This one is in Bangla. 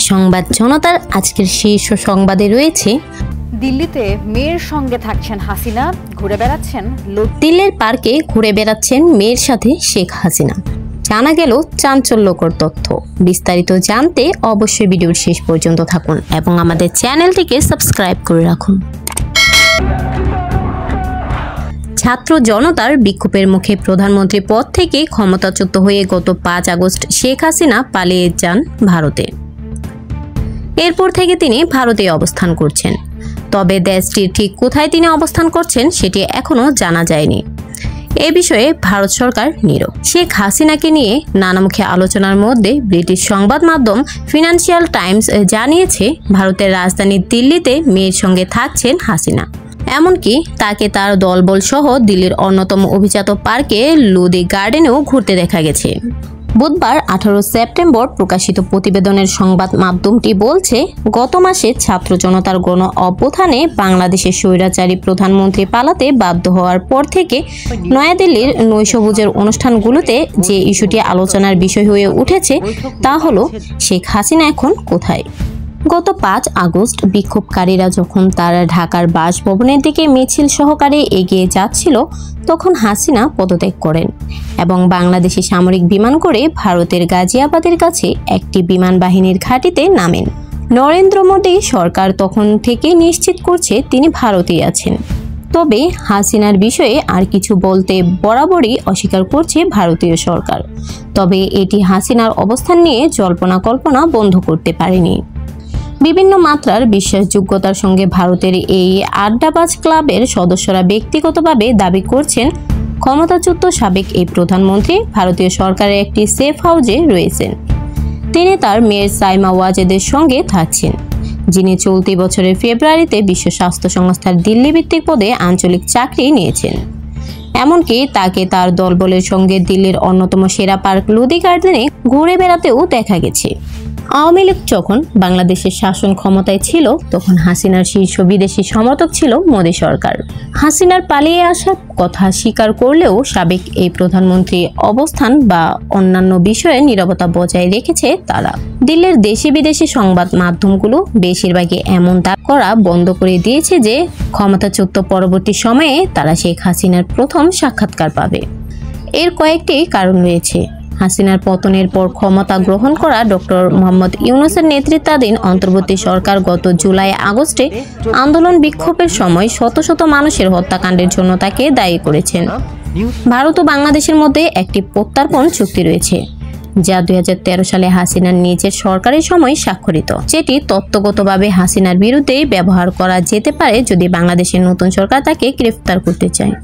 সংবাদ জনতার আজকের শীর্ষ সংবাদে রয়েছে দিল্লিতে মেয়ের সঙ্গে থাকছেন হাসিনা, ঘুরে বেড়াচ্ছেন দিল্লির পার্কে ঘুরে বেড়াচ্ছেন মেয়ের সাথে শেখ হাসিনা। জানা গেল চাঞ্চল্যকর তথ্য। বিস্তারিত জানতে অবশ্যই ভিডিওর শেষ পর্যন্ত থাকুন এবং আমাদের চ্যানেলটিকে সাবস্ক্রাইব করে রাখুন। ছাত্র জনতার বিক্ষোভের মুখে প্রধানমন্ত্রী পদ থেকে ক্ষমতাচ্যুত হয়ে গত 5 আগস্ট শেখ হাসিনা পালিয়ে যান ভারতে। এরপর থেকে তিনি ভারতে অবস্থান করছেন। তবে দেশটির ঠিক কোথায় তিনি অবস্থান করছেন সেটি এখনো জানা যায়নি। এ বিষয়ে ভারত সরকার নীরব। শেখ হাসিনাকে নিয়ে নানামুখী আলোচনার মধ্যে ব্রিটিশ সংবাদ মাধ্যম ফিনান্সিয়াল টাইমস জানিয়েছে ভারতের রাজধানী দিল্লিতে মেয়ের সঙ্গে থাকছেন হাসিনা। এমনকি তাকে তার দলবল সহ দিল্লির অন্যতম অভিজাত পার্কে লোদি গার্ডেনেও ঘুরতে দেখা গেছে। বুধবার 18 সেপ্টেম্বর প্রকাশিত প্রতিবেদনের সংবাদ মাধ্যমটি বলছে, গত মাসে ছাত্র জনতার গণ অভ্যুত্থানে বাংলাদেশের স্বৈরাচারী প্রধানমন্ত্রী পালাতে বাধ্য হওয়ার পর থেকে নয়াদিল্লির নৈশভোজের অনুষ্ঠানগুলোতে যে ইস্যুটি আলোচনার বিষয় হয়ে উঠেছে তা হলো শেখ হাসিনা এখন কোথায়। গত 5 আগস্ট বিক্ষোভকারীরা যখন তারা ঢাকার বাসভবনের দিকে মিছিল সহকারে এগিয়ে যাচ্ছিল তখন হাসিনা পদত্যাগ করেন এবং বাংলাদেশি সামরিক বিমান করে ভারতের গাজিয়াবাদের কাছে একটি বিমান বাহিনীর ঘাঁটিতে নামেন। নরেন্দ্র মোদী সরকার তখন থেকে নিশ্চিত করছে তিনি ভারতেই আছেন। তবে হাসিনার বিষয়ে আর কিছু বলতে বরাবরই অস্বীকার করছে ভারতীয় সরকার। তবে এটি হাসিনার অবস্থান নিয়ে জল্পনা কল্পনা বন্ধ করতে পারেনি। বিভিন্ন মাত্রার বিশ্বাসযোগ্যতার সঙ্গে ভারতের এই আড্ডাবাজ ক্লাবের সদস্যরা ব্যক্তিগতভাবে দাবি করছেন ক্ষমতাচ্যুত সাবেক এই প্রধানমন্ত্রী ভারতীয় সরকারের একটি সেফ হাউসে রয়েছেন। তিনি তার মেয়ের সাইমা ওয়াজেদের সঙ্গে থাকছেন, যিনি চলতি বছরের ফেব্রুয়ারিতে বিশ্ব স্বাস্থ্য সংস্থার দিল্লি ভিত্তিক পদে আঞ্চলিক চাকরি নিয়েছেন। এমনকি তাকে তার দলবলের সঙ্গে দিল্লির অন্যতম সেরা পার্ক লোদি গার্ডেনে ঘুরে বেড়াতেও দেখা গেছে। আওয়ামী লীগ যখন বাংলাদেশের শাসন ক্ষমতায় ছিল তখন হাসিনার শীর্ষ বিদেশি সমর্থক ছিল মোদী সরকার। হাসিনার পালিয়ে আসার কথা স্বীকার করলেও সাবেক এই প্রধানমন্ত্রী অবস্থান বা অন্যান্য বিষয়ে নীরবতা বজায় রেখেছে তারা। দিল্লির দেশি বিদেশি সংবাদ মাধ্যমগুলো বেশিরভাগই এমন দাবি করা বন্ধ করে দিয়েছে যে ক্ষমতাচ্যুত পরবর্তী সময়ে তারা শেখ হাসিনার প্রথম সাক্ষাৎকার পাবে। এর কয়েকটি কারণ রয়েছে। হাসিনার পতনের পর ক্ষমতা গ্রহণ করা ডক্টর মোহাম্মদ ইউনূসের নেতৃত্বাধীন অন্তর্বর্তী সরকার গত জুলাই আগস্টে আন্দোলন বিক্ষোভের সময় শত শত মানুষের হত্যাকাণ্ডের জন্য তাকে দায়ী করেছেন। ভারত ও বাংলাদেশের মধ্যে একটি প্রত্যর্পণ চুক্তি রয়েছে যা 2013 সালে হাসিনার নিজের সরকারের সময় স্বাক্ষরিত, যেটি তত্ত্বগতভাবে হাসিনার বিরুদ্ধে ব্যবহার করা যেতে পারে যদি বাংলাদেশের নতুন সরকার তাকে গ্রেফতার করতে চায়।